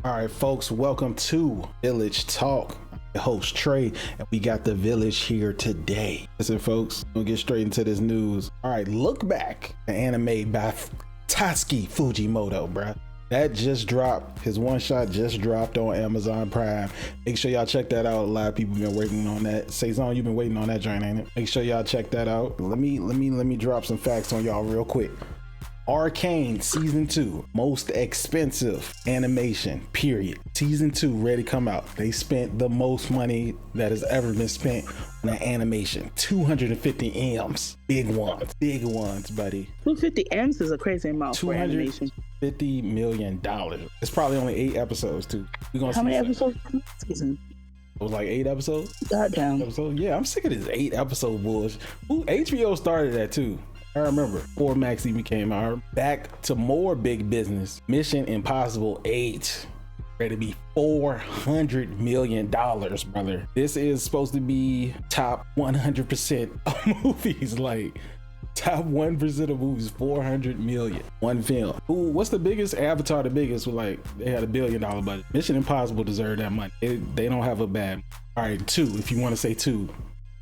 All right, folks, welcome to Village Talk. I'm your host Trey, and we got the village here today. Listen, folks, we'll get straight into this news. All right, look back. The anime by Tatsuki Fujimoto, bruh. That just dropped. His one shot just dropped on Amazon Prime. Make sure y'all check that out. A lot of people been waiting on that. Saison, you've been waiting on that joint, ain't it? Make sure y'all check that out. Let me drop some facts on y'all real quick. Arcane Season 2, most expensive animation, period. Season 2 ready to come out. They spent the most money that has ever been spent on an animation. 250 M's. Big ones, buddy. 250 M's is a crazy amount for animation. $50 million. It's probably only 8 episodes too. We're gonna How many that. episodes in this season? It was like 8 episodes. Goddamn. Yeah, I'm sick of this 8 episode bullshit. Ooh, HBO started that too. I remember before Max even came out. Back to more big business. Mission Impossible 8. Ready to be $400 million, brother. This is supposed to be top 100% of movies. Like top 1% of movies, 400 million. One film. Ooh, what's the biggest? Avatar, the biggest, was like they had $1 billion budget. Mission Impossible deserved that money. They don't have a bad. All right, 2, if you want to say 2.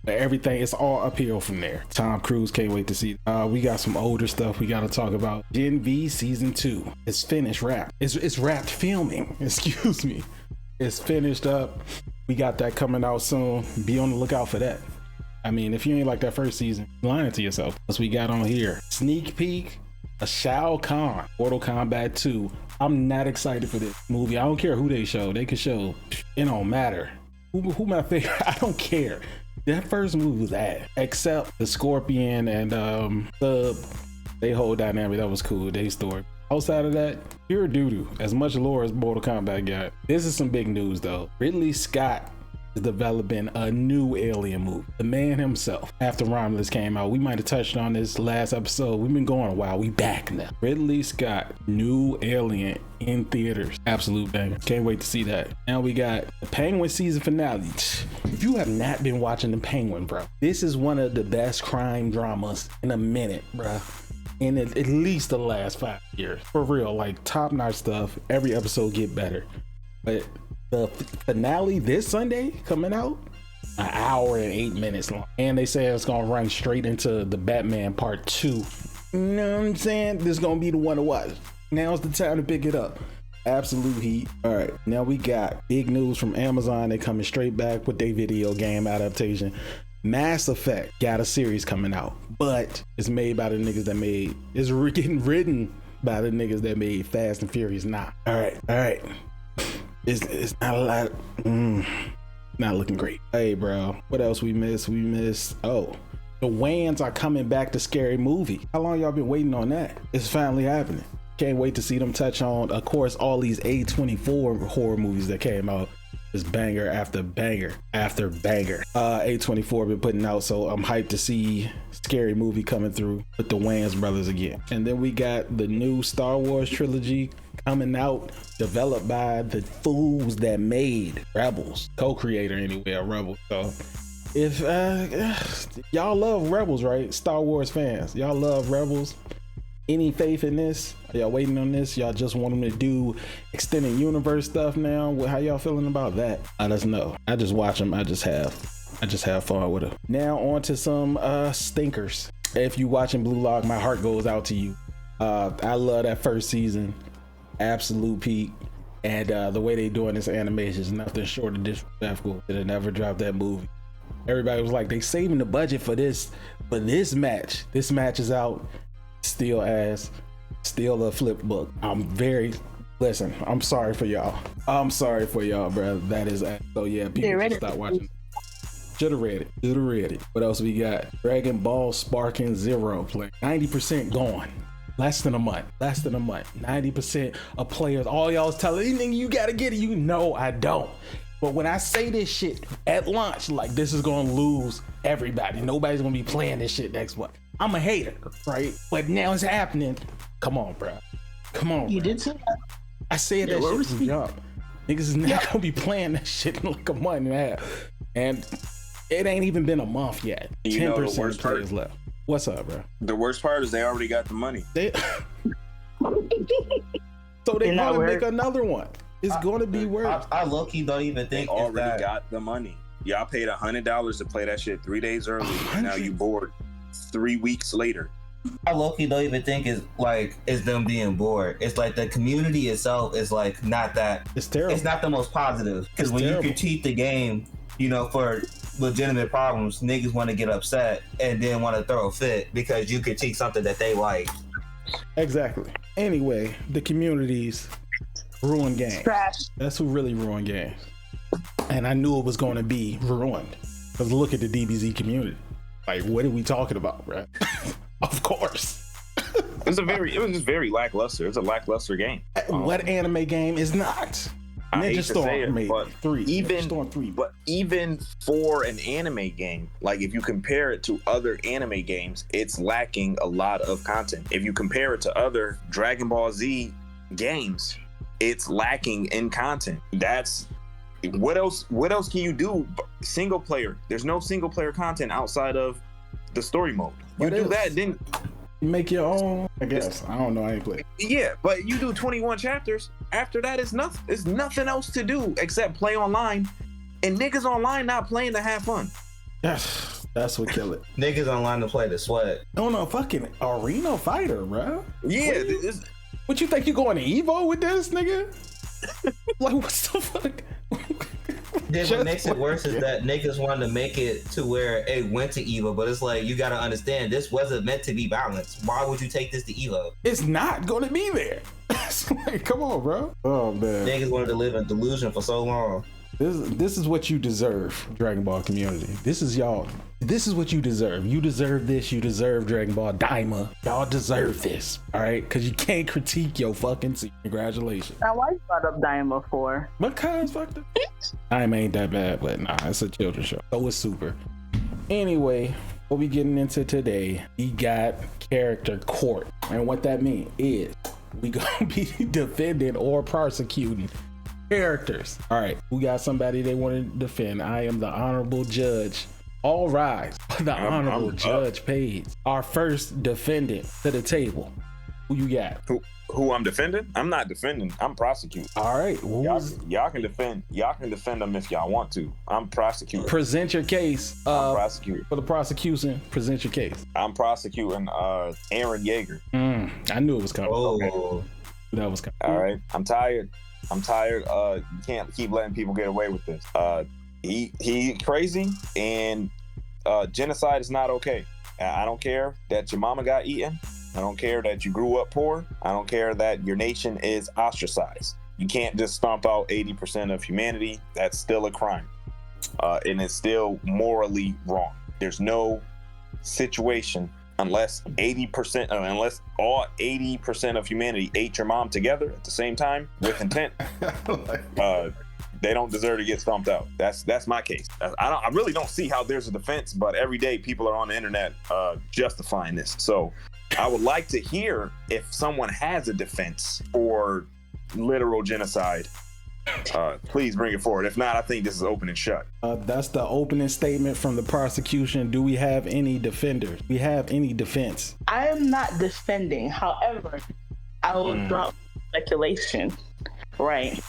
Everything, it's all uphill from there. Tom Cruise, can't wait to see. We got some older stuff we got to talk about. Gen V Season 2. It's finished, wrapped. It's wrapped filming. Excuse me. It's finished up. We got that coming out soon. Be on the lookout for that. I mean, if you ain't like that first season, you're lying to yourself. What we got on here? Sneak peek. A Shao Kahn. Mortal Kombat 2. I'm not excited for this movie. I don't care who they show. They could show. It don't matter. Who my favorite? I don't care. That first movie was ass, except the Scorpion and they whole dynamic. That was cool. They story. Outside of that, pure doo-doo. As much lore as Mortal Kombat got. This is some big news though. Ridley Scott is developing a new Alien movie. The man himself. After Romulus came out, we might have touched on this last episode. We've been going a while. We back now. Ridley Scott, new Alien in theaters. Absolute banger. Can't wait to see that. Now we got the Penguin season finale. If you have not been watching the Penguin, bro, this is one of the best crime dramas in a minute, bro. In at least the last 5 years. For real, like top-notch stuff. Every episode get better. But the finale this Sunday coming out, an hour and 8 minutes long. And they say it's gonna run straight into the Batman Part 2. You know what I'm saying? This is gonna be the one to watch. Now's the time to pick it up. Absolute heat. All right, now we got big news from Amazon. They coming straight back with their video game adaptation. Mass Effect got a series coming out, but it's made by the niggas that made, it's getting written by the niggas that made Fast and Furious 9. All right. It's not a lot. Not looking great. Hey, bro, what else we missed? Oh, the Wayans are coming back to Scary Movie. How long y'all been waiting on that? It's finally happening. Can't wait to see them touch on, of course, all these A24 horror movies that came out. Just banger after banger after banger. A24 been putting out, so I'm hyped to see Scary Movie coming through with the Wayans brothers again. And then we got the new Star Wars trilogy coming out, developed by the fools that made Rebels, co-creator anyway of Rebels. So if y'all love Rebels, right? Star Wars fans, y'all love Rebels. Any faith in this? Are y'all waiting on this? Y'all just want them to do extended universe stuff now? How y'all feeling about that? Let us know. I just watch them. I just have fun with them. Now on to some stinkers. If you watching Blue Lock, my heart goes out to you. I love that first season. Absolute peak. And the way they doing this animation is nothing short of disrespectful. Should have never dropped that movie. Everybody was like, they saving the budget for this, but this match is out. Still ass, still a flip book. I'm sorry for y'all, bro. That is ass. So yeah, people should stop watching. Should have read it. What else we got? Dragon Ball Sparking Zero play 90% gone. Less than a month. 90% of players. All y'all was telling anything you gotta get it. You know I don't. But when I say this shit at launch, like this is gonna lose everybody. Nobody's gonna be playing this shit next month. I'm a hater, right? But now it's happening. Come on, bro. You did say that? I said that shit from jump. Niggas is not gonna be playing that shit in like a month and a half. And it ain't even been a month yet. 10% of players left. What's up, bro? The worst part is they already got the money. So they gotta make another one. It's going to be worse. I low-key don't even think they already got the money. Y'all paid $100 to play that shit 3 days early, and now you bored 3 weeks later. I low-key don't even think it's them being bored. It's like the community itself is like not that. It's terrible. It's not the most positive, because when terrible. you critique the game, you know, for legitimate problems, niggas want to get upset and then want to throw a fit because you critique something that they like. Exactly. Anyway, the communities ruin games. Trash. That's who really ruined games. And I knew it was going to be ruined. Because look at the DBZ community. Like, what are we talking about, bro? Of course. It was just very lackluster. It's a lackluster game. What anime game is not? Ninja Storm made 3. But even for an anime game, like if you compare it to other anime games, it's lacking a lot of content. If you compare it to other Dragon Ball Z games, it's lacking in content. That's what else can you do? Single player. There's no single player content outside of the story mode. You do that, then you make your own, I guess. I don't know, I ain't played. Yeah, but you do 21 chapters. After that, it's nothing. There's nothing else to do except play online. And niggas online not playing to have fun. That's what kill it. Niggas online to play to sweat. No, fucking arena fighter, bro. Yeah. What you think you going to Evo with this, nigga? Like, what's the fuck? Then what makes it worse is that niggas wanted to make it to where it went to Evo, but it's like, you gotta understand, this wasn't meant to be balanced. Why would you take this to Evo? It's not gonna be there. It's like, come on, bro. Oh, man. Niggas wanted to live in delusion for so long. This is what you deserve, Dragon Ball community. This is y'all. This is what you deserve. You deserve this. You deserve Dragon Ball Daima. Y'all deserve this, all right? Because you can't critique your fucking seat. Congratulations. Now, why you brought up Daima for? Because fuck the Daima ain't that bad, but nah, it's a children's show. So it's super. Anyway, what we getting into today, we got character court. And what that means is we gonna be defending or prosecuting characters. All right, we got somebody they want to defend. I am the honorable judge. All rise. The honorable judge Page, our first defendant to the table. Who you got? Who I'm defending? I'm not defending. I'm prosecuting. All right. Y'all can defend. Y'all can defend them if y'all want to. I'm prosecuting. Present your case. I'm prosecuting. For the prosecution, present your case. I'm prosecuting Aaron Yeager. I knew it was coming. Oh, okay. That was coming. All right. I'm tired. You can't keep letting people get away with this. He crazy, and genocide is not okay. I don't care that your mama got eaten. I don't care that you grew up poor. I don't care that your nation is ostracized. You can't just stomp out 80% of humanity. That's still a crime. And it's still morally wrong. There's no situation unless all 80% of humanity ate your mom together at the same time with intent. They don't deserve to get stomped out. That's my case. I really don't see how there's a defense, but every day people are on the internet justifying this. So I would like to hear if someone has a defense for literal genocide. Please bring it forward. If not, I think this is open and shut. That's the opening statement from the prosecution. Do we have any defenders? We have any defense? I am not defending. However, I will drop speculation. Right.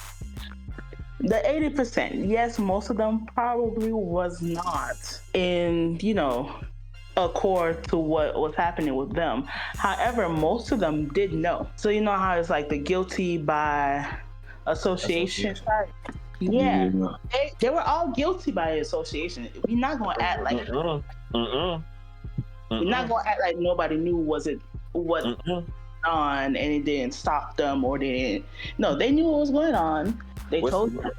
The 80%, yes, most of them probably was not in, accord to what was happening with them. However, most of them did know. So you know how it's like the guilty by association. Yeah. They were all guilty by association. We're not gonna act like we're not gonna act like nobody knew what on and it didn't stop them or they didn't. No, they knew what was going on. They told them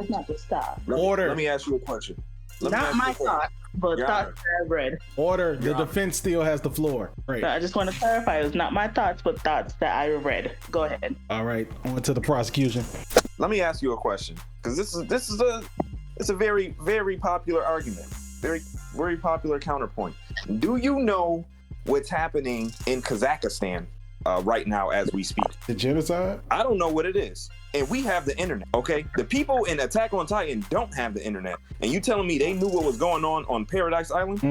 not to stop. Order. Let me ask you a question. Not my thoughts, but thoughts that I've read. Order. The defense still has the floor. Right. So I just want to clarify, it was not my thoughts, but thoughts that I read. Go ahead. All right, on to the prosecution. Let me ask you a question, because it's a very, very popular argument, very, very popular counterpoint. Do you know what's happening in Kazakhstan right now as we speak? The genocide? I don't know what it is. And we have the internet, okay? The people in Attack on Titan don't have the internet. And you telling me they knew what was going on Paradise Island?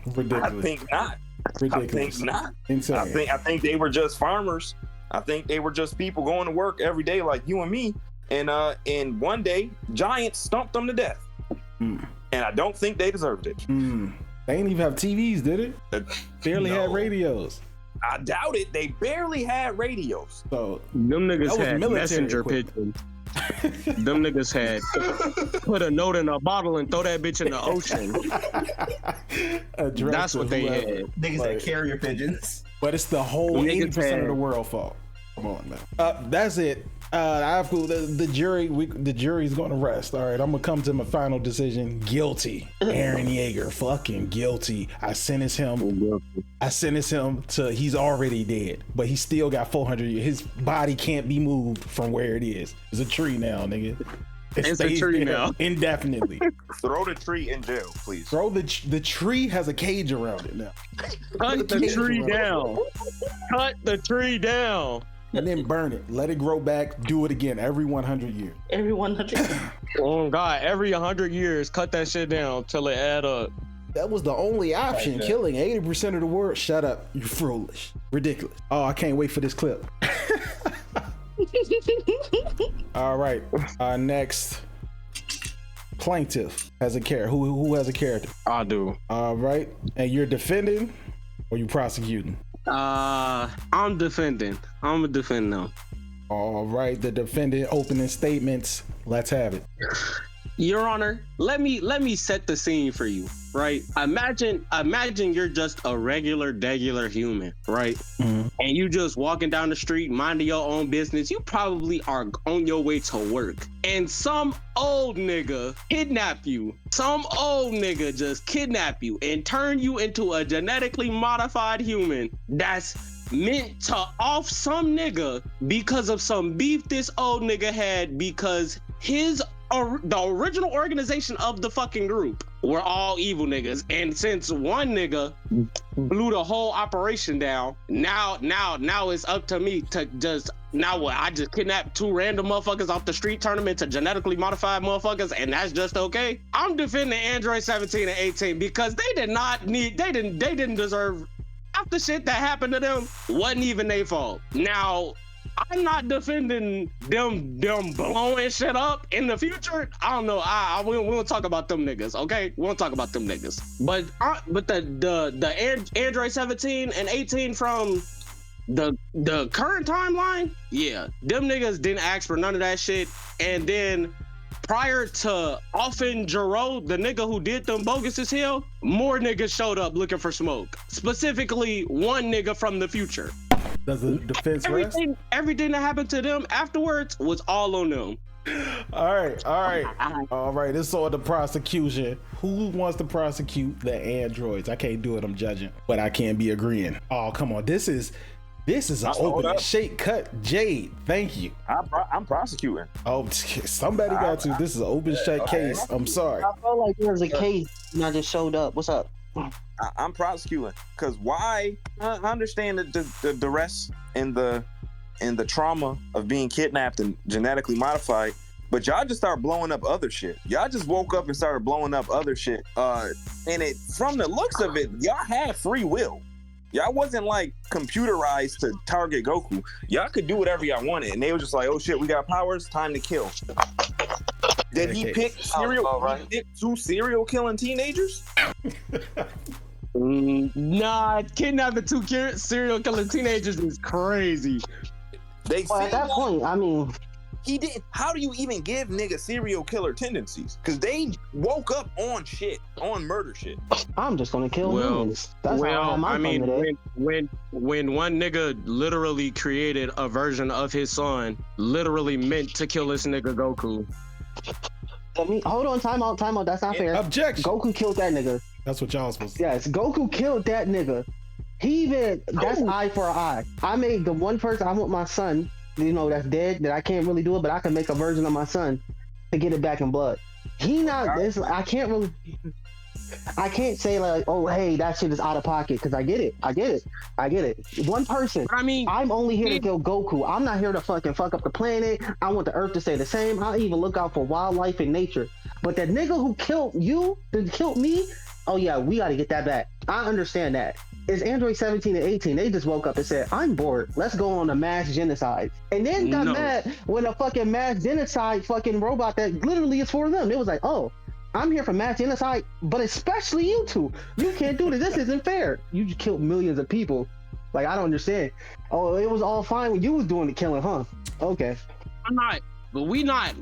Ridiculous. I think not. Ridiculous. I think not. Insane. I think they were just farmers. I think they were just people going to work every day like you and me. And one day, giants stomped them to death. And I don't think they deserved it. They didn't even have TVs, did it? Barely had radios. I doubt it. They barely had radios. So them niggas had military messenger equipment. pigeons. Them niggas had put a note in a bottle and throw that bitch in the ocean. That's what they had. Niggas had carrier pigeons. But it's the whole 80% of the world fault. Come on, man. That's it. The jury's going to rest. All right, I'm gonna come to my final decision. Guilty. Aaron Yeager, fucking guilty. I sentence him to. He's already dead, but he still got 400 years. His body can't be moved from where it is. It's a tree now, nigga. It's a tree now. Indefinitely. Throw the tree in jail, please. Throw the tree has a cage around it now. Cut the tree down. Cut the tree down. And then burn it. Let it grow back. Do it again every 100 years. Every 100 years. Oh God! Every 100 years, cut that shit down till it add up. That was the only option. Killing 80% of the world. Shut up. You're foolish. Ridiculous. Oh, I can't wait for this clip. All right. Our next plaintiff has a character. Who has a character? I do. All right. And you're defending or you prosecuting? I'm defending. I'm a defendant. All right. The defendant opening statements. Let's have it. Your Honor, let me set the scene for you, right? Imagine you're just a regular human, right? Mm-hmm. And you just walking down the street, minding your own business. You probably are on your way to work, and some old nigga kidnap you. Some old nigga just kidnap you and turn you into a genetically modified human that's meant to off some nigga because of some beef this old nigga had because the original organization of the fucking group were all evil niggas, and since one nigga blew the whole operation down, now it's up to me to I just kidnapped two random motherfuckers off the street, turn them into genetically modified motherfuckers, and that's just okay? I'm defending Android 17 and 18 because they didn't deserve half the shit that happened to them. Wasn't even their fault. Now, I'm not defending them blowing shit up in the future. I don't know. We won't talk about them niggas, okay? We won't talk about them niggas. But the Android 17 and 18 from the current timeline, yeah, them niggas didn't ask for none of that shit. And then prior to offing Jero, the nigga who did them bogus as hell, more niggas showed up looking for smoke. Specifically, one nigga from the future. Does the defense rest? Everything that happened to them afterwards was all on them. All right. This is all the prosecution. Who wants to prosecute the androids? I can't do it. I'm judging, but I can't be agreeing. Oh, come on. This is an open and shake cut. Jade, thank you. I'm prosecuting. Oh, somebody got to. This is an open shut case. I'm sorry. I felt like there was a case and I just showed up. What's up? I'm prosecuting because why? I understand the duress and the trauma of being kidnapped and genetically modified, but y'all just start blowing up other shit. Y'all just woke up and started blowing up other shit. And it, from the looks of it, y'all had free will. Y'all wasn't like computerized to target Goku. Y'all could do whatever y'all wanted, and they were just like, "Oh shit, we got powers, time to kill." Did he pick two serial killing teenagers? Nah, kidnapping two serial killing teenagers is crazy. At that point, I mean, he did. How do you even give niggas serial killer tendencies? Because they woke up on shit, on murder shit. I'm just gonna kill humans. That's how I have my fun today. when one nigga literally created a version of his son, literally meant to kill this nigga Goku. Hold on, time out. That's not fair. Objection. Goku killed that nigga. That's what y'all supposed to. Yes, Goku killed that nigga. That's eye for an eye. I made the one person I want my son, that's dead, that I can't really do it, but I can make a version of my son to get it back in blood. I can't say like, oh, hey, that shit is out of pocket, because I get it. One person. I mean, I'm only here to kill Goku. I'm not here to fucking fuck up the planet. I want the Earth to stay the same. I'll even look out for wildlife and nature. But that nigga who killed me, oh yeah, we got to get that back. I understand that. is Android 17 and 18. They just woke up and said, I'm bored. Let's go on a mass genocide. And then got mad when a fucking mass genocide fucking robot that literally is for them. It was like, oh, I'm here for mass genocide, but especially you two. You can't do this. This isn't fair. You just killed millions of people. Like, I don't understand. Oh, it was all fine when you was doing the killing, huh? Okay. I'm not, but we not.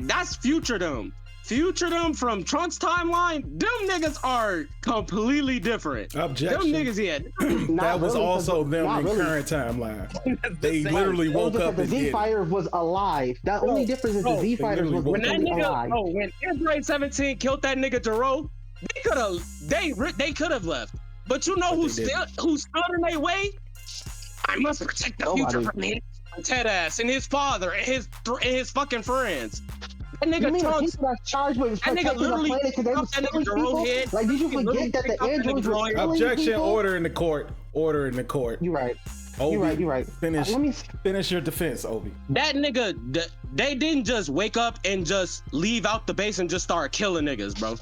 That's future them. Future them from Trunks timeline, them niggas are completely different. Objection. Them niggas, that was really, also them in current timeline. They literally woke up the Z Fighter was alive. The only difference is the Z Fighter was when that nigga, alive. When Android 17 killed that nigga Jero, they could have left. But you know who stood in their way? I must protect the future from him. Ted ass and his father and his fucking friends. That nigga Trunks, charged with that nigga literally that nigga Jero head. Like, did you forget that the androids were objection? People? Order in the court. Order in the court. You right. Obi, you right. Finish your defense, Obi. That nigga, they didn't just wake up and just leave out the base and just start killing niggas, bro.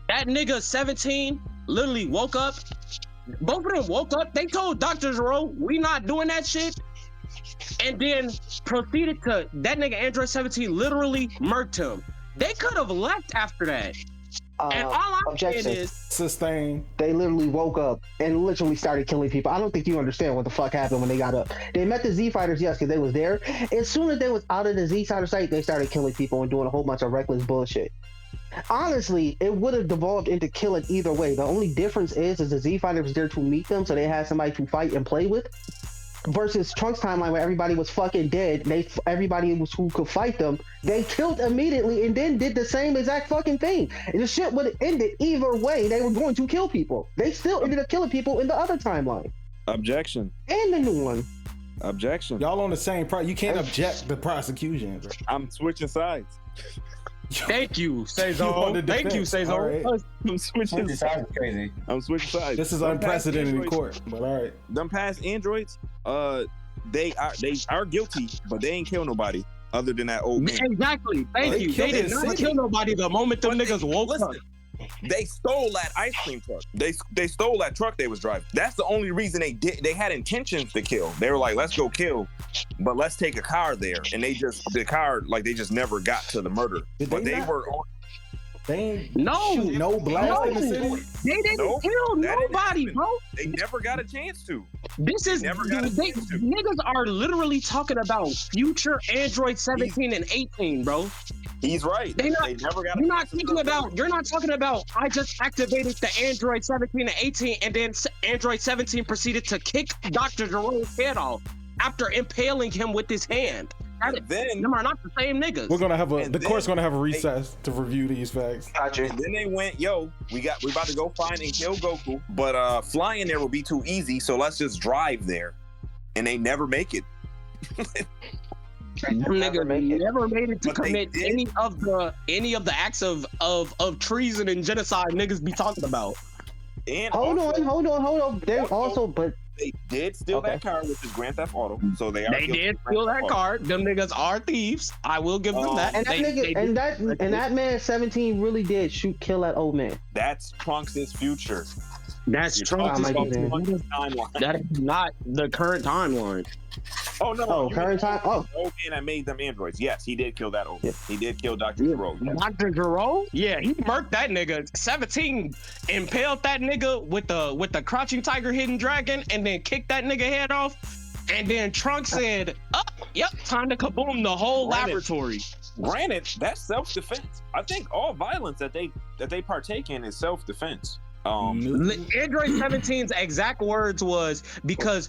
That nigga 17 literally woke up. Both of them woke up. They told Dr. Jero, we not doing that shit. And then proceeded to, that nigga Android 17 literally murked him. They could have left after that. And all I'm saying is, sustain. They literally woke up and literally started killing people. I don't think you understand what the fuck happened when they got up. They met the Z Fighters, yes, because they was there. As soon as they was out of the Z Fighter site, they started killing people and doing a whole bunch of reckless bullshit. Honestly, it would have devolved into killing either way. The only difference is the Z Fighter was there to meet them, so they had somebody to fight and play with. Versus Trunks timeline where everybody was fucking dead. Everybody who could fight them, they killed immediately and then did the same exact fucking thing. And the shit would have ended either way. They were going to kill people. They still ended up killing people in the other timeline. Objection. And the new one. Objection. Y'all on the same you can't object the prosecution. Bro. I'm switching sides. Thank you, Cesar. Thank you, Cesar. Right. I'm switching sides. Crazy. I'm switching sides. This is unprecedented in court, but all right. Them past androids, they are guilty, but they ain't kill nobody other than that old man. Exactly. Thank you. They did not kill nobody the moment them niggas woke up. They stole that ice cream truck. They stole that truck they was driving. That's the only reason they did. They had intentions to kill. They were like, let's go kill, but let's take a car there. And they just never got to the murder. But they were on. They no blast in the city. They didn't kill nobody, bro. They never got a chance to. This is niggas are literally talking about future Android 17 and 18, bro. He's right. They never got. You're not talking about. I just activated the Android 17 and 18, and then Android 17 proceeded to kick Dr. Jerome's head off after impaling him with his hand. Them are not the same niggas. We're gonna have the court's gonna have a recess to review these facts. Gotcha. And then they went, yo, we about to go find and kill Goku, but flying there will be too easy, so let's just drive there. And they never make it. Them niggas never made it to commit any of the acts of treason and genocide niggas be talking about. And hold on. They did steal that car, which is Grand Theft Auto. So they did steal that car. Them niggas are thieves. I will give them that. And that man 17 really did kill that old man. That's Trunks' future. That's Trunks' timeline. That is not the current timeline. Oh no! Oh, current time. Oh, the old man that made them androids. Yes, he did kill that old man. He did kill Dr. Jero. Yes. Dr. Jero? Yeah, he murked that nigga. 17 impaled that nigga with the crouching tiger, hidden dragon, and then kicked that nigga head off. And then Trunks said, "Yep, time to kaboom the whole laboratory." Granted, that's self-defense. I think all violence that they partake in is self-defense. Android 17's exact words was because.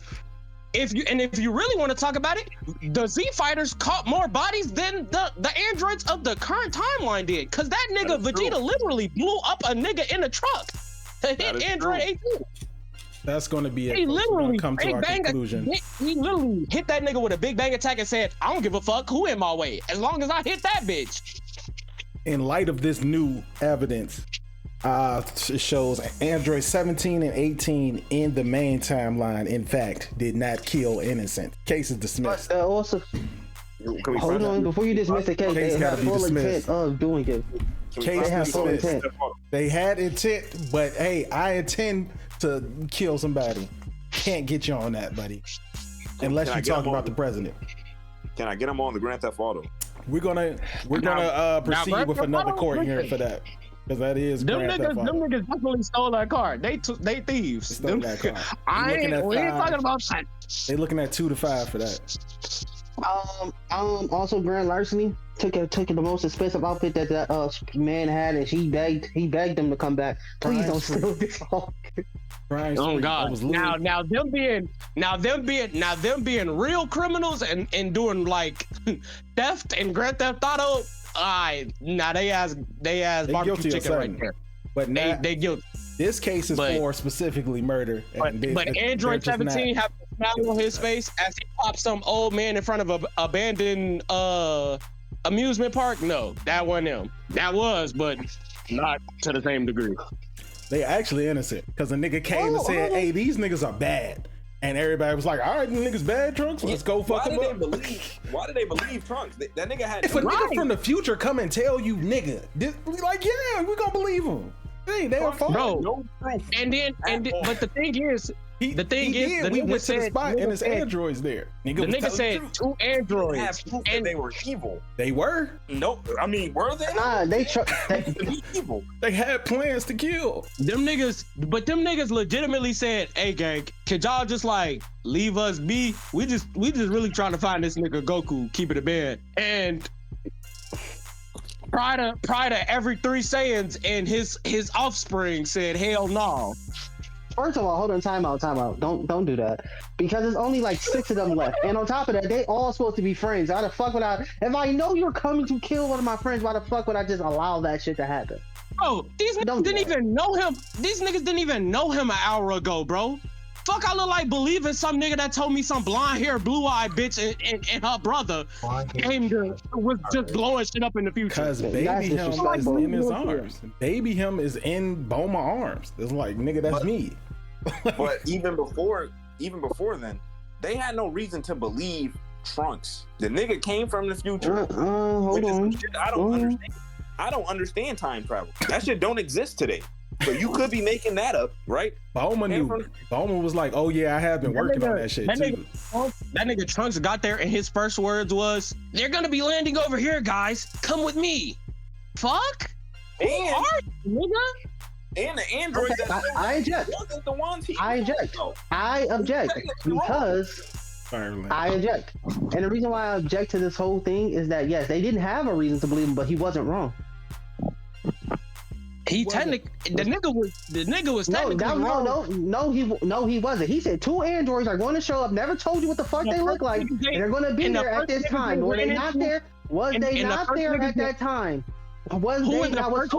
If you really want to talk about it, the Z Fighters caught more bodies than the androids of the current timeline did. Cause that nigga Vegeta literally blew up a nigga in a truck to hit Android 18. That's going to be it. He literally come to our conclusion. He literally hit that nigga with a big bang attack and said, "I don't give a fuck who in my way, as long as I hit that bitch." In light of this new evidence, it shows Android 17 and 18 in the main timeline, in fact, did not kill innocent. Case is dismissed. Also, hold on, before you dismiss the case, they have full intent of doing it. Case dismissed. They had intent, but hey, I intend to kill somebody. can't get you on that, buddy. Unless you're talking about the president. Can I get him on the Grand Theft Auto? We're gonna proceed with another court hearing for that. Because that is them niggas definitely stole that car. They thieves. Stole that car. We ain't talking about that. They looking at 2 to 5 for that. Also grand larceny took the most expensive outfit that man had, and he begged them to come back. Please don't steal this all. Oh God! Now them being real criminals and doing like theft and Grand Theft Auto. Now they ask barbecue chicken right there. But they guilty. This case is for specifically murder. But Android 17 have a smile on his face as he pops some old man in front of a abandoned amusement park. No, that wasn't him. That was, but not to the same degree. They actually innocent because a nigga came and said, "Hey, these niggas are bad," and everybody was like, "All right, niggas bad, Trunks. Let's go fuck them up." Why did they believe Trunks? That nigga had. If a nigga from the future come and tell you, nigga, like, yeah, we gonna believe him. Hey, they are fine. Bro, no proof. But the thing is, we went to the spot and his androids there. The nigga said 2 androids and they were evil. They were? Nope. I mean, were they? Nah, they evil. They had plans to kill. Them niggas legitimately said, "Hey gang, could y'all just like leave us be? We just really trying to find this nigga Goku, keep it a bed." And prior to every 3 Saiyans and his offspring said, "Hell no." First of all, hold on, time out. Don't do that. Because there's only like 6 of them left. And on top of that, they all supposed to be friends. Why the fuck would I, if I know you're coming to kill one of my friends, why the fuck would I just allow that shit to happen? Bro, these niggas didn't even know him. These niggas didn't even know him an hour ago, bro. Fuck, I look like believing some nigga that told me some blonde hair, blue eyed bitch and her brother was just blowing shit up in the future. Cause baby him is in his arms. Baby him is in Boma arms. It's like, nigga, that's me. But even before then, they had no reason to believe Trunks. The nigga came from the future. Hold on. I don't understand. I don't understand time travel. That shit don't exist today. So you could be making that up, right? Boma knew. Boma was like, "Oh yeah, I have been working on that shit too." That nigga Trunks got there, and his first words was, "They're gonna be landing over here, guys. Come with me." Fuck. And nigga. And the android I object. Wasn't the ones he I object. I object because I object. And the reason why I object to this whole thing is that yes, they didn't have a reason to believe him, but he wasn't wrong. The nigga was technically wrong. No, he wasn't. He said 2 androids are going to show up. Never told you what the fuck they look like. And they're going to be there at this time. Were they not there? Was they not there at that time? Was 2 androids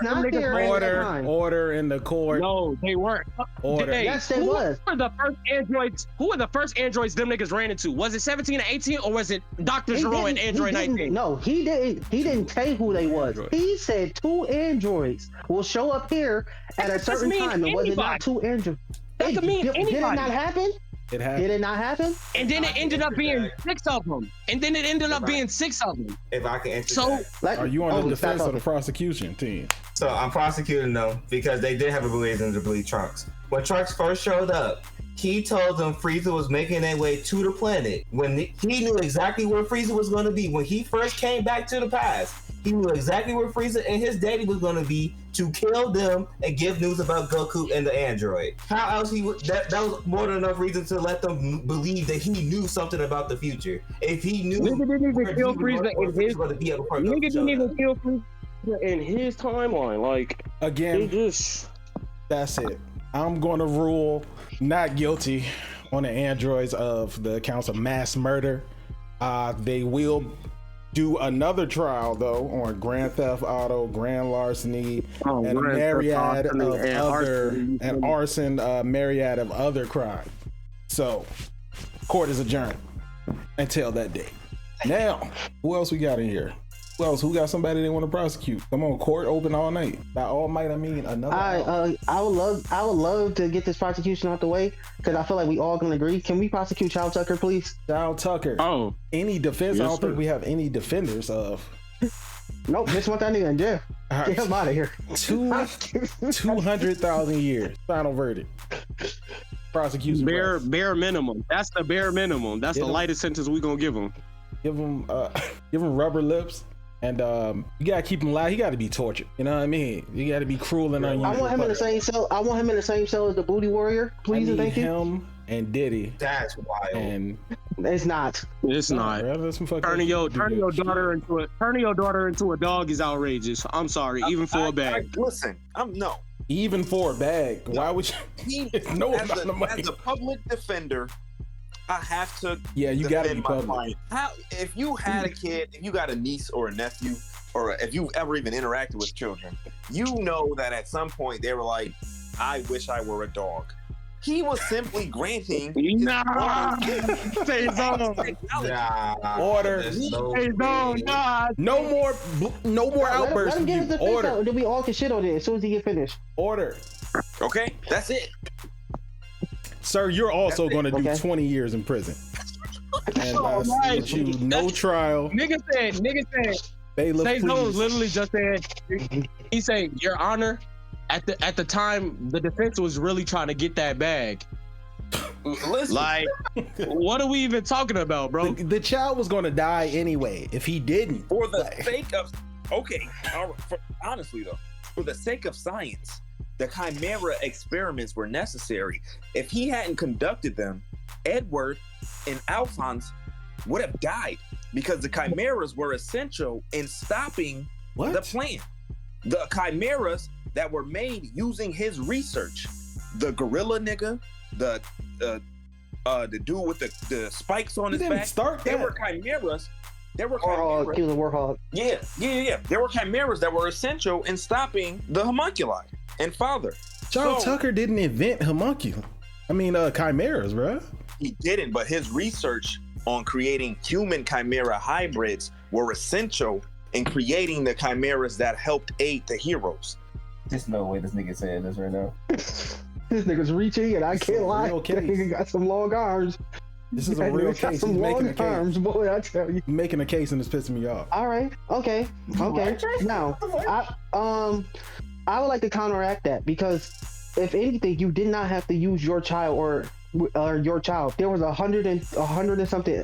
not there at that time? Order in the court. No, they weren't. Order. Yes, they was. Who were the first androids them niggas ran into? Was it 17 or 18, or was it Dr. Zero and Android 19? No, he didn't say who they was. He said 2 androids will show up here at a certain time. And was it not 2 androids? That could mean anybody. Did it not happen? It happened. Did it not happen? And then it ended up being 6 of them. If I can answer that. Are you on the defense or the prosecution team? So I'm prosecuting them because they did have a reason to believe Trunks. When Trunks first showed up, he told them Frieza was making their way to the planet. When he knew exactly where Frieza was going to be. When he first came back to the past, he knew exactly where Frieza and his daddy was going to be to kill them and give news about Goku and the android. How else that was more than enough reason to let them believe that he knew something about the future. If he knew nigga didn't even kill Frieza in his timeline. Like, again, that's it. I'm going to rule not guilty on the androids of the counts of mass murder. They will do another trial though on Grand Theft Auto, grand larceny, and a myriad of arson, myriad of other crimes. So, court is adjourned until that day. Now, who else we got in here? Who got somebody they want to prosecute? Come on, court open all night. By all might, I mean another. I would love to get this prosecution out the way because I feel like we all can agree. Can we prosecute Child Tucker, please? Child Tucker. Oh, any defense? Yes, I don't think we have any defenders of. Nope, just want that nigga in jail. Get him out of here. 200,000 years. Final verdict. prosecution. Bare minimum. That's the bare minimum. That's the lightest sentence we gonna give him. Give him rubber lips, and you gotta keep him alive. He got to be tortured. You know what I mean? You got to be cruel and unusual. I want him in the same cell. I want him in the same cell as the Booty Warrior. Please and thank you. Him and Diddy. That's wild. And it's not. It's not. Turning your daughter into a dog is outrageous. I'm sorry, even for a bag. Listen, Even for a bag. Why would you? No amount of money. As a public defender, I have to. Yeah, you gotta be public. Client. If you had a kid, if you got a niece or a nephew, or if you ever even interacted with children, you know that at some point they were like, "I wish I were a dog." He was simply granting. Stay zone. Order. No more outbursts. Let him get his Order. out, then we all can shit on it as soon as he get finished. Order. Okay, that's it. Sir, you're also going to do 20 years in prison. And no trial. Nigga said. Stay zone literally just said. He said, "Your Honor." At the time, the defense was really trying to get that bag. Listen. Like, what are we even talking about, bro? The child was going to die anyway if he didn't. For the sake of, honestly though, for the sake of science, the Chimera experiments were necessary. If he hadn't conducted them, Edward and Alphonse would have died because the Chimeras were essential in stopping the plan. The Chimeras that were made using his research. The gorilla nigga, the dude with the spikes on his back. They were chimeras. There were chimeras. Kill the Warhawk. Yeah. There were chimeras that were essential in stopping the homunculi and father. Charles Tucker didn't invent homunculi. Chimeras, bro. He didn't, but his research on creating human chimera hybrids were essential in creating the chimeras that helped aid the heroes. There's no way this nigga saying this right now. This nigga's reaching, and I can't lie. That nigga got some long arms. This is a real case. He's making a case. Arms, boy, I tell you. Making a case, and it's pissing me off. All right. Okay. Now, I would like to counteract that because if anything, you did not have to use your child or your child. There was 100 and something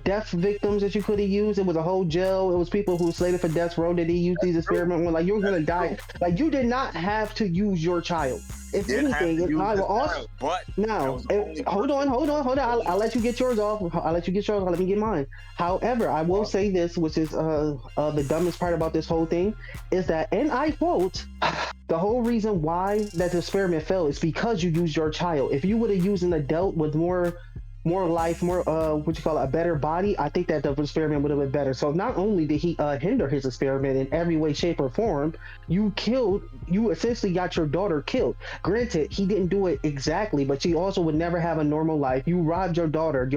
death victims that you could have used. It was a whole jail. It was people who were slated for death row that they used these experiments when, like, you were gonna die. Like, you did not have to use your child. If anything, I will also. But now, hold on. I'll let you get yours off. Let me get mine. However, I will say this, which is the dumbest part about this whole thing, is that, and I quote, the whole reason why that experiment failed is because you used your child. If you would have used an adult with more life, a better body, I think that the experiment would have been better. So not only did he hinder his experiment in every way, shape, or form, you essentially got your daughter killed. Granted, he didn't do it exactly, but she also would never have a normal life. You robbed your daughter,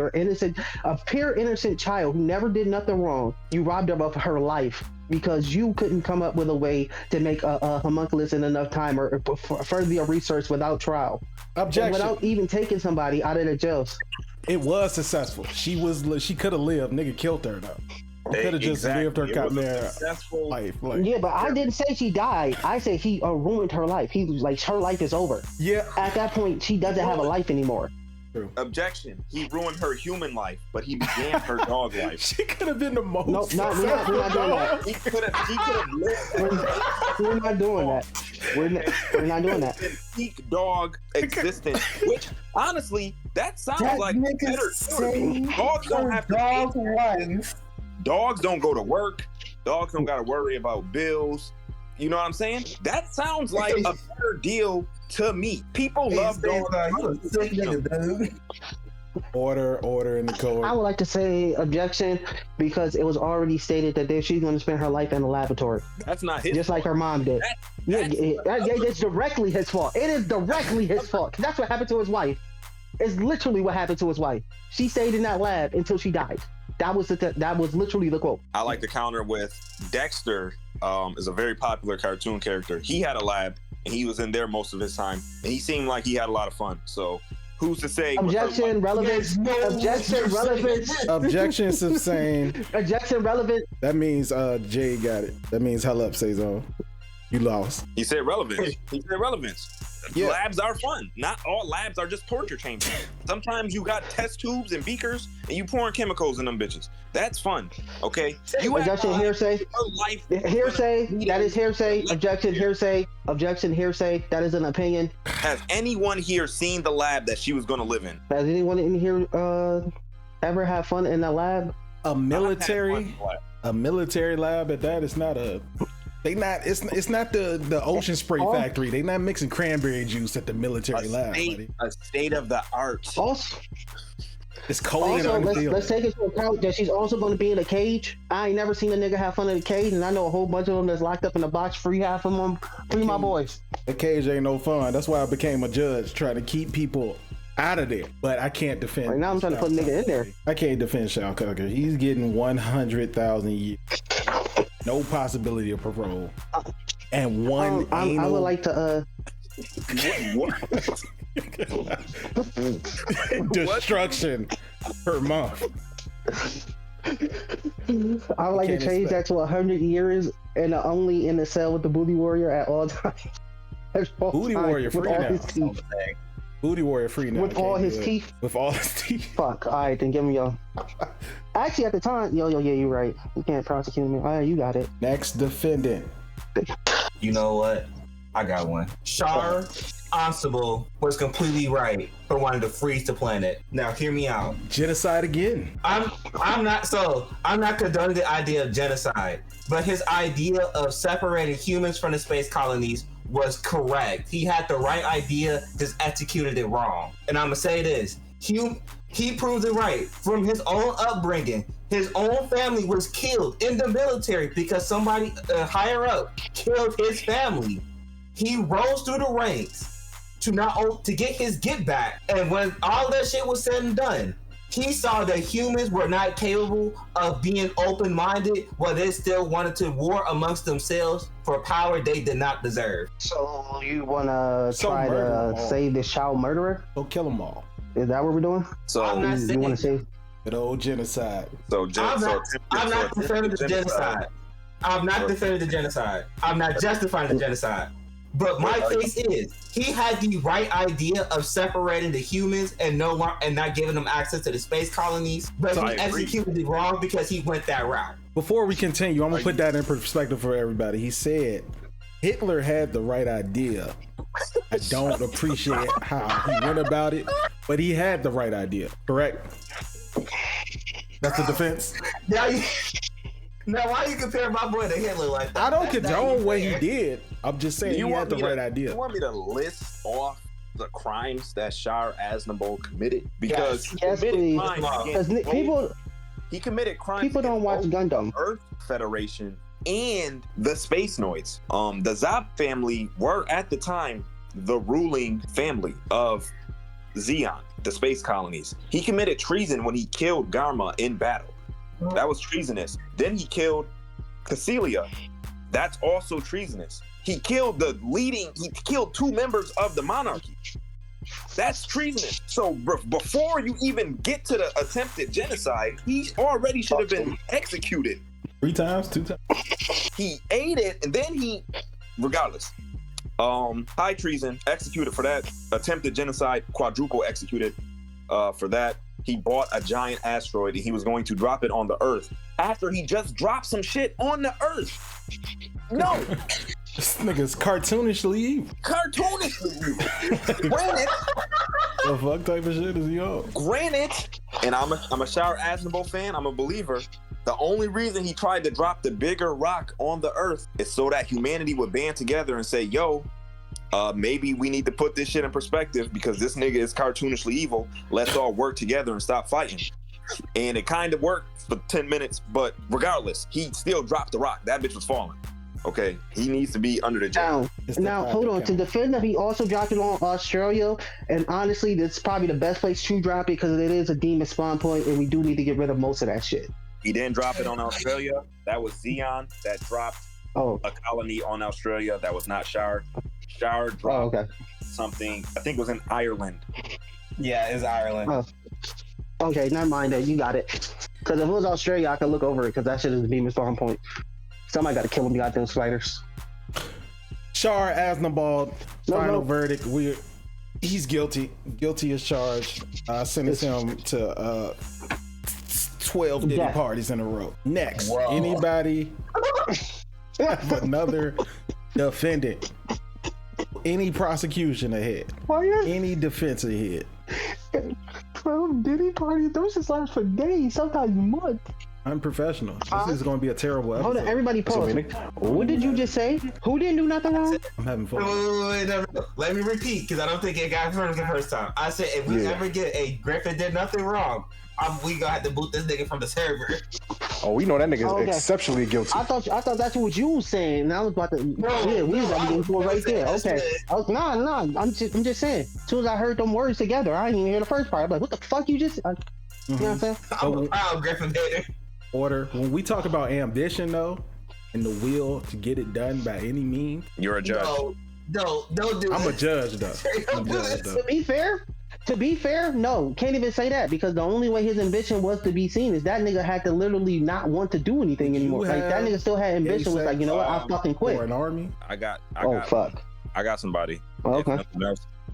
a pure innocent child who never did nothing wrong. You robbed her of her life because you couldn't come up with a way to make a homunculus in enough time or further research without trial. Objection. Without even taking somebody out of the jails. It was successful. She could have lived. Nigga killed her though. Could have just lived her chimera life. Yeah, but I didn't say she died. I said he ruined her life. He was like, her life is over. Yeah. At that point, she doesn't have a life anymore. True. Objection. He ruined her human life, but he began her dog life. She could have been the most. No, we're not doing that. He could have lived. We're not doing that. We're not doing that. Peak dog existence, which honestly, that sounds like better. Dogs don't have to. Dogs don't go to work. Dogs don't got to worry about bills. You know what I'm saying? That sounds like a better deal to me. People love dogs. Order in the code. I would like to say objection because it was already stated that she's going to spend her life in the laboratory. That's not his just fault. Like her mom did. It's directly his fault. It is directly his fault. That's what happened to his wife. It's literally what happened to his wife. She stayed in that lab until she died. That was literally the quote. I like to counter with Dexter. Is a very popular cartoon character. He had a lab and he was in there most of his time, and he seemed like he had a lot of fun. So who's to say? Objection, relevance. Objection, relevance. Objection, insane. Objection, relevant. That means Jay got it. That means hell up, Cezanne. You lost. He said relevance. He said relevance. Yeah. Labs are fun. Not all labs are just torture chambers. Sometimes you got test tubes and beakers and you pouring chemicals in them bitches. That's fun. Okay. You Objection, hearsay. life. Hearsay. That is hearsay. Objection, hearsay. Objection, hearsay. That is an opinion. Has anyone here seen the lab that she was going to live in? Has anyone in here ever had fun in the lab? A military lab at that. It's not a. They not. It's not the ocean spray factory. They not mixing cranberry juice at the military lab. Buddy. A state of the art. Also, it's cold. Also, let's take into account that she's also going to be in a cage. I ain't never seen a nigga have fun in a cage, and I know a whole bunch of them that's locked up in a box. Free half of them. Free my boys. The cage ain't no fun. That's why I became a judge, trying to keep people out of there. But I can't defend. Right now, I'm trying to put a nigga in there. I can't defend Shao Tucker. He's getting 100,000 years. No possibility of parole. And one. I would like to. Destruction per month. I would like to change that to 100 years and only in the cell with the booty warrior at all times. Booty warrior free now. Booty warrior free now. With all his teeth. With all his teeth. Fuck. All right, then give me your. Actually, at the time, yeah, you're right. You can't prosecute me. All right, you got it. Next defendant. You know what? I got one. Shar Constable was completely right for wanting to freeze the planet. Now, hear me out. Genocide again. I'm not condoning the idea of genocide, but his idea of separating humans from the space colonies was correct. He had the right idea, just executed it wrong. And I'm gonna say this: he proved it right. From his own upbringing, his own family was killed in the military because somebody higher up killed his family. He rose through the ranks to get his get back. And when all that shit was said and done, he saw that humans were not capable of being open-minded, while they still wanted to war amongst themselves for power they did not deserve. So you want to try to save this child murderer? Go kill them all. Is that what we're doing? So I'm not you want to save the old genocide? I'm not defending the genocide. I'm not defending the genocide. I'm not justifying the genocide. But my case is, he had the right idea of separating the humans and not giving them access to the space colonies, but he executed it wrong because he went that route. Before we continue, I'm gonna put that in perspective for everybody. He said Hitler had the right idea. I don't appreciate how he went about it, but he had the right idea. Correct? That's the defense. Now, why you compare my boy to Hitler like that? I don't condone what he did. I'm just saying he had the right idea. You want me to list off the crimes that Shar Aznavour committed? Because yes, please. He committed crimes. People don't watch Gundam. Earth Federation and the Space Noids. The Zab family were at the time the ruling family of Zeon, the space colonies. He committed treason when he killed Garma in battle. That was treasonous. Then he killed Cassilia. That's also treasonous. He killed he killed 2 members of the monarchy. That's treasonous. So before you even get to the attempted genocide, he already should have been executed. 3 times, 2 times. He ate it, and then regardless, high treason, executed for that. Attempted genocide, quadruple executed for that. He bought a giant asteroid and he was going to drop it on the Earth after he just dropped some shit on the Earth. No. This nigga's cartoonishly evil. Cartoonishly evil. Granted. The fuck type of shit is he on? Granted, and I'm a Shar Aznavour fan, I'm a believer. The only reason he tried to drop the bigger rock on the Earth is so that humanity would band together and say, yo, maybe we need to put this shit in perspective because this nigga is cartoonishly evil. Let's all work together and stop fighting. And it kind of worked for 10 minutes, but regardless, he still dropped the rock. That bitch was falling. Okay, he needs to be under the jail. Now hold on. To defend him, he also dropped it on Australia, and honestly, that's probably the best place to drop it because it is a demon spawn point, and we do need to get rid of most of that shit. He didn't drop it on Australia. That was Zeon that dropped a colony on Australia. That was not Shar. Shar dropped something. I think it was in Ireland. Yeah, it's Ireland. Oh. Okay, never mind that. You got it. Because if it was Australia, I could look over it because that shit is a demon spawn point. Somebody got to kill them goddamn spiders. Shar Aznavold, final no. verdict. He's guilty. Guilty as charged. Sentence him to 12 Diddy parties in a row. Next, anybody have another defendant? Any prosecution ahead? Any defense ahead? 12 Diddy parties. Those just last for days, sometimes months. Unprofessional. This is going to be a terrible episode. Hold on, everybody pause. What did you just say? Who didn't do nothing wrong? I'm having fun. Wait, no. Let me repeat, because I don't think it got heard the first time. I said, if we ever get a Griffin did nothing wrong, we gonna have to boot this nigga from the server. Oh, we know that nigga is exceptionally guilty. I thought that's what you was saying. And I was about to. We was about to get into it right there. Okay. Nah. I'm just saying. As soon as I heard them words together, I didn't even hear the first part. I'm like, what the fuck you just? You know what I'm saying? I'm a proud Griffin hater. Order. When we talk about ambition, though, and the will to get it done by any means, you're a judge. No, don't do it. I'm a judge, though. To be fair, no, can't even say that because the only way his ambition was to be seen is that nigga had to literally not want to do anything anymore. Like that nigga still had ambition. Was like, you know what, I fucking quit. For an army. I got somebody. Okay.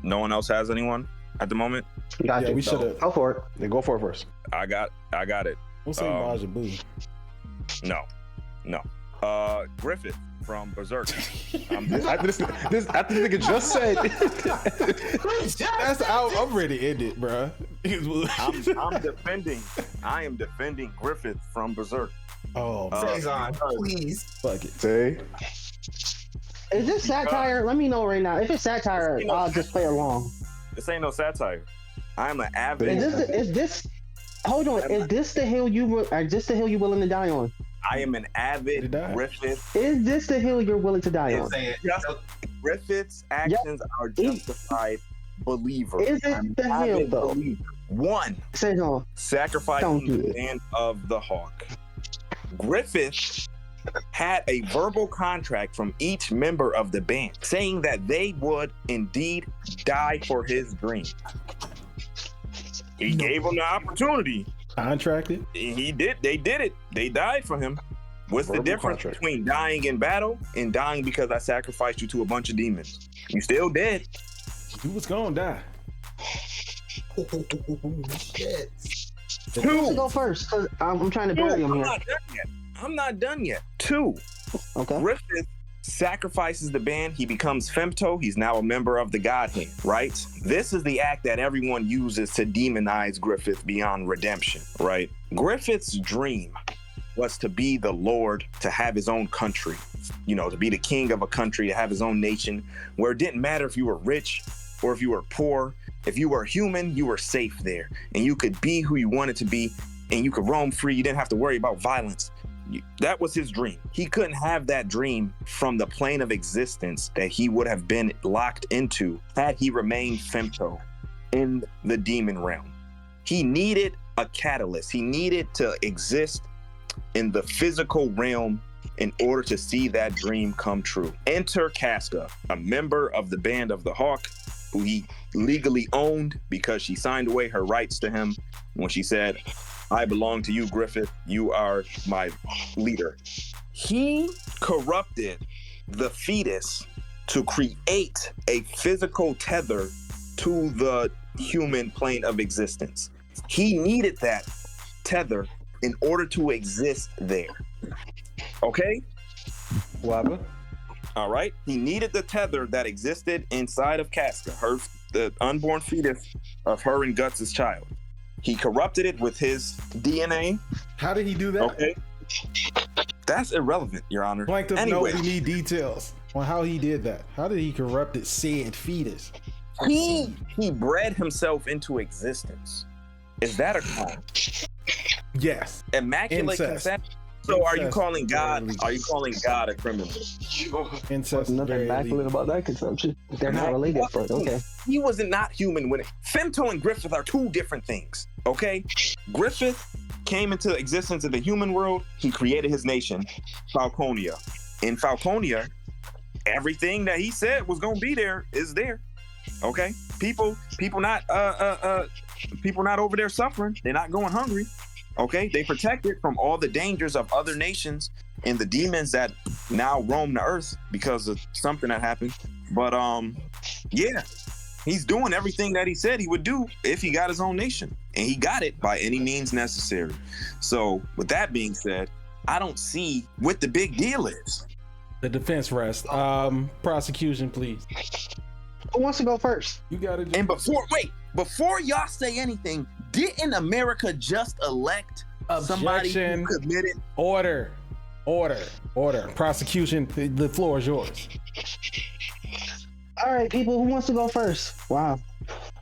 No one else has anyone at the moment. Got you. We should have. Go for it. Then go for it first. I got it. We'll say Majin Buu. No. Griffith from Berserk. After this nigga just said. That's out. I'm ready to end it, bro. I am defending Griffith from Berserk. Oh, Saison, please. Fuck it. Say. Is this satire? Let me know right now. If it's satire, I'll just play along. This ain't no satire. I'm an avid. Is this? Hold on. Is this the hill you willing to die on? I am an avid Griffith. Is this the hill you're willing to die on? Griffith's actions are justified. Believer. Is it the hill though? Believer. One. Say no. Sacrificing the band of the Hawk. Griffith had a verbal contract from each member of the band saying that they would indeed die for his dream. He gave them the opportunity. Contracted? He did. They did it. They died for him. What's the difference between dying in battle and dying because I sacrificed you to a bunch of demons? You still dead. You was gonna die. Shit. Let's go first, because I'm trying to bury him here. I'm not done yet. 2. Okay. Griffith sacrifices the band. He becomes femto. He's now a member of the Godhead, right? This is the act that everyone uses to demonize Griffith beyond redemption, right? Griffith's dream was to be the Lord, to have his own country, to be the king of a country, to have his own nation, where it didn't matter if you were rich or if you were poor. If you were human, you were safe there, and you could be who you wanted to be, and you could roam free. You didn't have to worry about violence. That was his dream. He couldn't have that dream from the plane of existence that he would have been locked into had he remained femto in the demon realm. He needed a catalyst. He needed to exist in the physical realm in order to see that dream come true. Enter Casca, a member of the Band of the Hawk, who he legally owned because she signed away her rights to him when she said, I belong to you, Griffith. You are my leader. He corrupted the fetus to create a physical tether to the human plane of existence. He needed that tether in order to exist there. Okay? Wabba. All right. He needed the tether that existed inside of Casca, the unborn fetus of her and Guts' child. He corrupted it with his DNA. How did he do that? Okay. That's irrelevant, Your Honor. Plankton, anyway. We need details on how he did that. How did he corrupt it said fetus? He bred himself into existence. Is that a crime? Yes. Immaculate conception. So are you calling God a criminal? Incest. Nothing immaculate about that consumption. They're not related, but okay. He was not human when Femto and Griffith are two different things. Okay? Griffith came into existence in the human world. He created his nation, Falconia. In Falconia, everything that he said was gonna be there is there. Okay? People not over there suffering. They're not going hungry. Okay, they protect it from all the dangers of other nations and the demons that now roam the earth because of something that happened. But yeah, he's doing everything that he said he would do if he got his own nation, and he got it by any means necessary. So with that being said, I don't see what the big deal is. The defense rest. Prosecution, please. Who wants to go first? You got it. And before y'all say anything, didn't America just elect somebody who committed? Order. Prosecution, the floor is yours. All right, people, who wants to go first? Wow.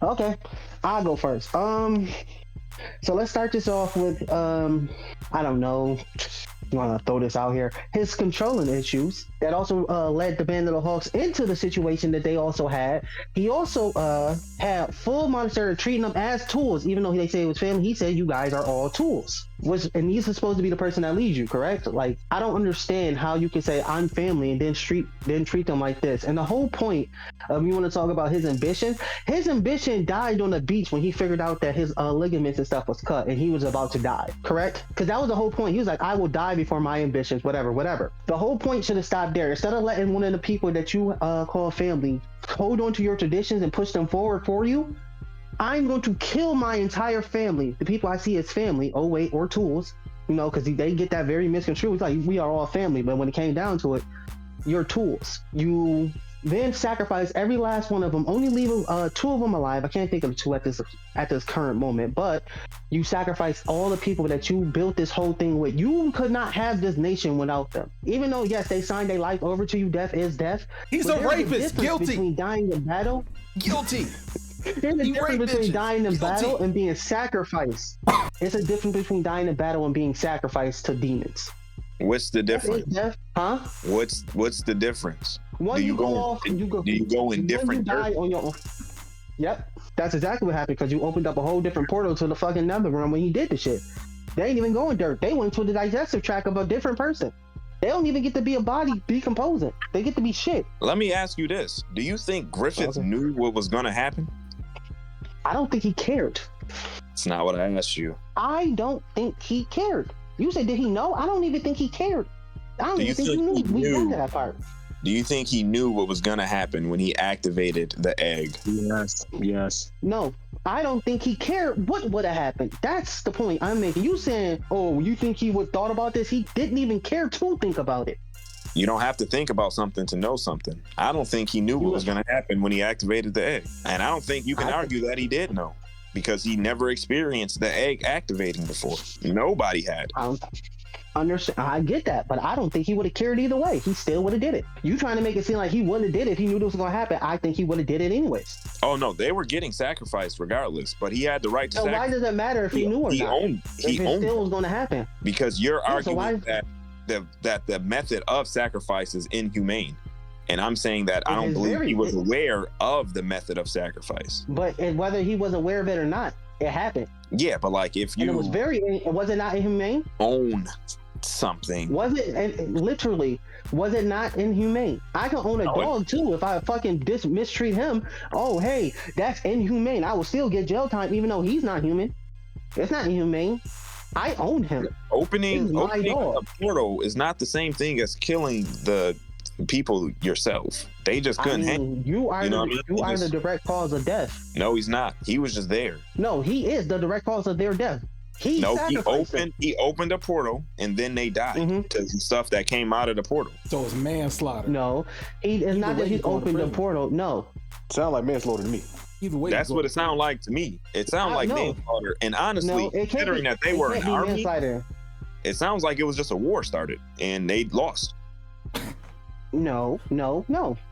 Okay, I'll go first. So let's start this off with I don't know. I'm gonna throw this out here. His controlling issues that also led the Band of the Hawks into the situation that they also had. He also had full monetary treating them as tools, even though they say it was family. He said, "You guys are all tools." And he's supposed to be the person that leads you, correct? Like, I don't understand how you can say I'm family and then treat them like this. And the whole point of you want to talk about his ambition died on the beach when he figured out that his ligaments and stuff was cut and he was about to die, correct? Because that was the whole point. He was like, I will die before my ambitions, whatever. The whole point should have stopped there. Instead of letting one of the people that you call family hold on to your traditions and push them forward for you, I'm going to kill my entire family, the people I see as family, or tools, because they get that very misconstrued. It's like, we are all family, but when it came down to it, you're tools. You then sacrifice every last one of them, only leave 2 of them alive. I can't think of 2 at this current moment, but you sacrifice all the people that you built this whole thing with. You could not have this nation without them. Even though, yes, they signed their life over to you, death is death. He's a rapist, guilty. Between dying in battle. Guilty. There's a difference between dying in battle and being sacrificed. It's a difference between dying in battle and being sacrificed to demons. What's the difference? Huh? What's the difference? Do you go in different die on your own? Yep, that's exactly what happened, because you opened up a whole different portal to the fucking nether realm when he did the shit. They ain't even going dirt. They went to the digestive tract of a different person. They don't even get to be a body decomposing. They get to be shit. Let me ask you this. Do you think Griffith knew what was going to happen? I don't think he cared. It's not what I asked you. I don't think he cared. You said, did he know? I don't even think he cared. I don't even think he knew. We got to that part. Do you think he knew what was going to happen when he activated the egg? Yes. No, I don't think he cared what would have happened. That's the point I'm making. You saying, oh, you think he would thought about this? He didn't even care to think about it. You don't have to think about something to know something. I don't think he knew what was going to happen when he activated the egg. And I don't think you can argue that he did know, because he never experienced the egg activating before. Nobody had. Understand? I get that, but I don't think he would have cared either way. He still would have did it. You trying to make it seem like he wouldn't have did it if he knew this was going to happen. I think he would have did it anyways. Oh no, they were getting sacrificed regardless, but he had the right to sacrifice. Why does it matter if he knew or not? He still was going to happen. Because you're arguing that the method of sacrifice is inhumane. And I'm saying that I don't believe he was aware of the method of sacrifice. But whether he was aware of it or not, it happened. Yeah, but like if you... And was it not inhumane? Own something. Was it, and literally, was it not inhumane? I can own a dog too if I fucking mistreat him. Oh, hey, that's inhumane. I will still get jail time even though he's not human. It's not inhumane. I own him. Opening a portal is not the same thing as killing the people yourself. They just couldn't hang. You are the direct cause of death. No, he's not. He was just there. No, he is the direct cause of their death. He opened a portal and then they died to stuff that came out of the portal. So it's manslaughter. No, it's not that he opened the portal. No. Sound like manslaughter to me. Either way, that's what it sounded like to me. It sounded like manslaughter. And honestly, considering that they were an army, it sounds like it was just a war started and they lost. No,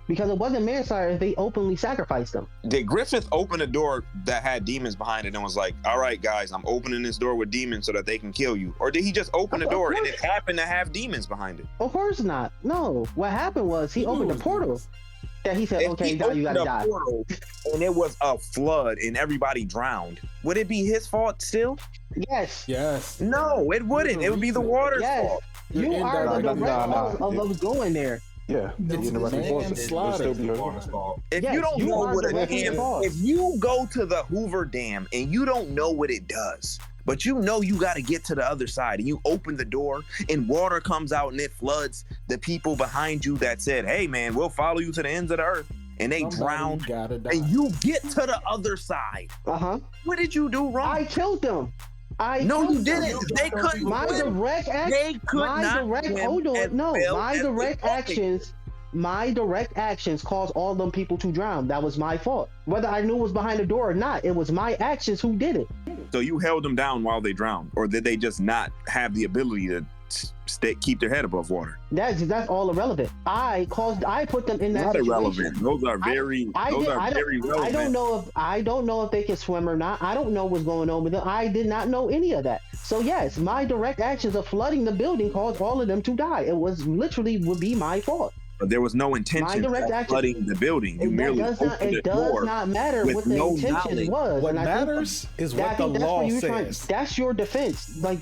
because it wasn't manslaughter. They openly sacrificed them. Did Griffith open a door that had demons behind it and was like, all right, guys, I'm opening this door with demons so that they can kill you? Or did he just open the door and it happened to have demons behind it? Of course not. No, what happened was he opened the portal that he said, okay, now you gotta die. And it was a flood and everybody drowned. Would it be his fault still? Yes. No, it wouldn't. It would be the water's fault. You are the direct cause of those going there. Yeah, if you don't know what if you go to the Hoover Dam and you don't know what it does, but you know you got to get to the other side, and you open the door and water comes out and it floods the people behind you that said, hey man, we'll follow you to the ends of the earth, and they drown, and you get to the other side. What did you do wrong? I killed them. No, you didn't. They couldn't. My direct actions. My direct actions caused all them people to drown. That was my fault. Whether I knew it was behind the door or not, it was my actions who did it. So you held them down while they drowned, or did they just not have the ability to keep their head above water? That's all irrelevant. I put them in that not situation. Irrelevant. Those are very relevant. I don't know if they can swim or not. I don't know what's going on with them. I did not know any of that. So yes, my direct actions of flooding the building caused all of them to die. It was literally would be my fault. But there was no intention of flooding the building. You merely opened the door. It does not matter what the intention was. What matters is what the law says. That's your defense. Like,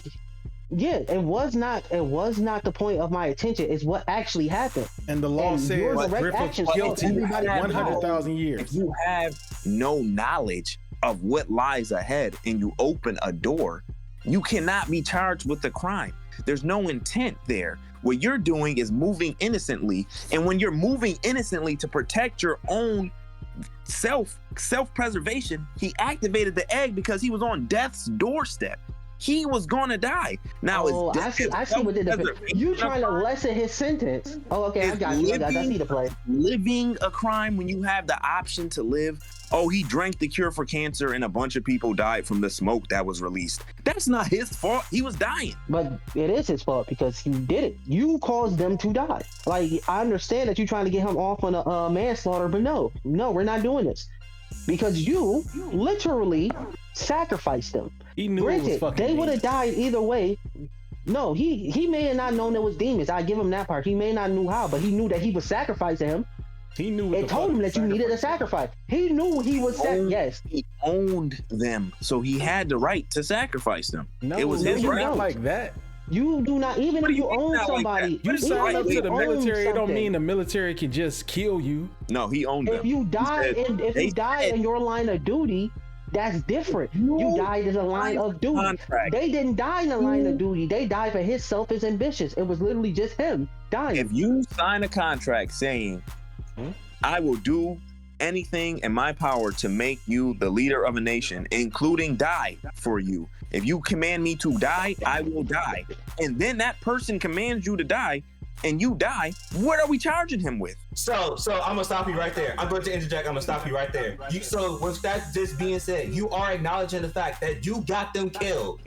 yeah, it was not the point of my attention. It's what actually happened. And the law says Griffith was guilty 100,000 years. If you have no knowledge of what lies ahead and you open a door, you cannot be charged with the crime. There's no intent there. What you're doing is moving innocently, and when you're moving innocently to protect your own self-preservation, he activated the egg because he was on death's doorstep. He was gonna die. Now, I see what did you trying to lessen his sentence. Oh, okay, I got you. I see the play. Living a crime when you have the option to live. Oh, he drank the cure for cancer and a bunch of people died from the smoke that was released. That's not his fault. He was dying. But it is his fault because he did it. You caused them to die. Like, I understand that you're trying to get him off on a manslaughter, but no, we're not doing this. Because you literally sacrificed them. He knew it was fucking they would have died either way. No, he may have not known it was demons. I give him that part. He may not knew how, but he knew that he was sacrificing him. He knew it told him that you needed a sacrifice. He knew he was yes. He owned them, so he had the right to sacrifice them. No, it was his right. Not like that. You do not, even if you own somebody. Like you sign up to the military, it don't mean the military can just kill you. No, he owned them. If you die in your line of duty, that's different. You died in a line of duty. Contract. They didn't die in a line of duty. They died for his selfish ambitions. It was literally just him dying. If you sign a contract saying, I will do anything in my power to make you the leader of a nation, including die for you. If you command me to die, I will die. And then that person commands you to die, and you die, what are we charging him with? So I'm gonna stop you right there. I'm going to interject. I'm gonna stop you right there. So with that just being said, you are acknowledging the fact that you got them killed,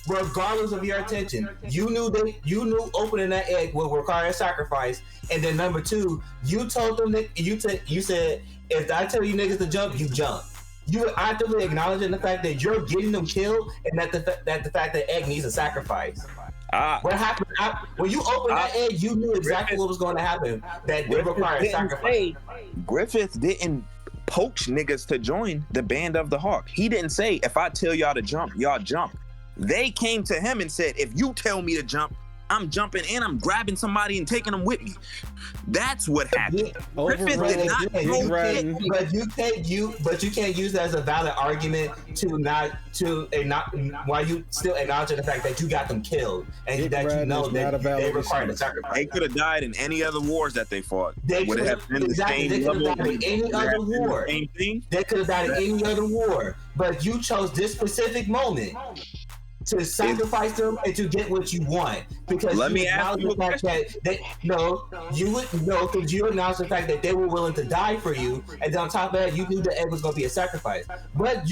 regardless of your intention. You knew opening that egg would require a sacrifice. And then number two, you told them that you said, if I tell you niggas to jump, you jump. You are actively acknowledging the fact that you're getting them killed, and that the fact that egg needs a sacrifice. What happened when you opened that egg? You knew exactly what was going to happen. That they required a sacrifice. Griffith didn't poach niggas to join the Band of the Hawk. He didn't say, if I tell y'all to jump, y'all jump. They came to him and said, if you tell me to jump, I'm jumping in, I'm grabbing somebody and taking them with me. That's what happened. Griffith did not but you can't use that as a valid argument while you still acknowledging the fact that you got them killed and that you know that they required a sacrifice. They could have died in any other wars that they fought. They would have been the same. They could have died in any other war. They could have died in any other war. But you chose this specific moment to sacrifice them and to get what you want, because let me ask you the fact that because you acknowledge the fact that they were willing to die for you, and then on top of that, you knew the egg was going to be a sacrifice. But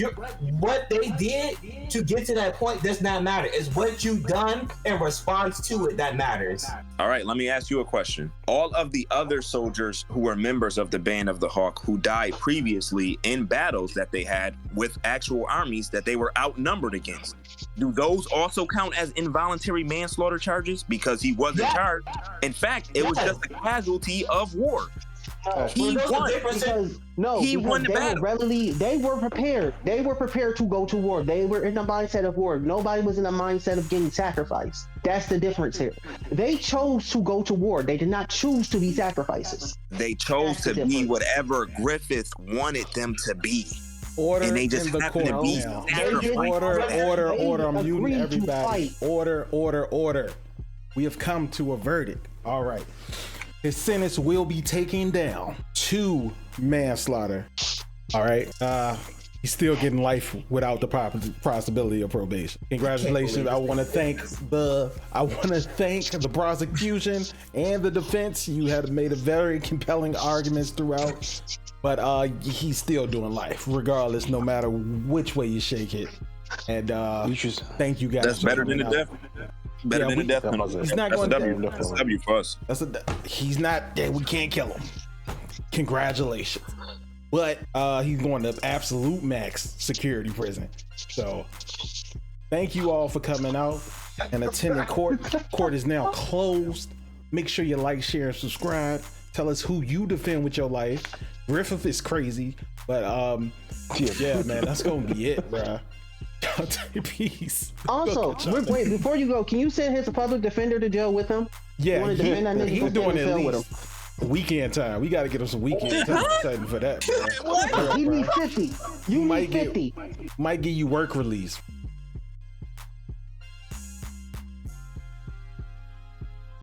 what they did to get to that point does not matter. It's what you done in response to it that matters. All right, let me ask you a question. All of the other soldiers who were members of the Band of the Hawk who died previously in battles that they had with actual armies that they were outnumbered against, do those also count as involuntary manslaughter charges? Because he wasn't charged. In fact, it was just a casualty of war. He won. He won the battle. They were prepared. They were prepared to go to war. They were in the mindset of war. Nobody was in the mindset of getting sacrificed. That's the difference here. They chose to go to war. They did not choose to be sacrifices. They chose to be whatever Griffith wanted them to be. Order and they just in the happen to court be now. sacrificed. Order. I'm agreed muting to everybody. fight. Order. We have come to a verdict. All right. His sentence will be taken down to manslaughter. All right. He's still getting life without the possibility of probation. Congratulations. I want to thank the prosecution and the defense. You had made a very compelling arguments throughout, but he's still doing life regardless, no matter which way you shake it. And thank you guys. That's better than the death. Better than the death penalty. He's not That's a going W. That's a W for us. He's not. Yeah, we can't kill him. Congratulations. But he's going to absolute max security prison. So thank you all for coming out and attending court. Court is now closed. Make sure you like, share, and subscribe. Tell us who you defend with your life. Griffith is crazy, but yeah, man, that's gonna be it, bruh. Peace. Also, wait, before you go, can you send his public defender to jail with him? Yeah, he's doing it with him. Weekend time. We got to get him some weekend time for that. He need 50. You need 50. Might give you work release.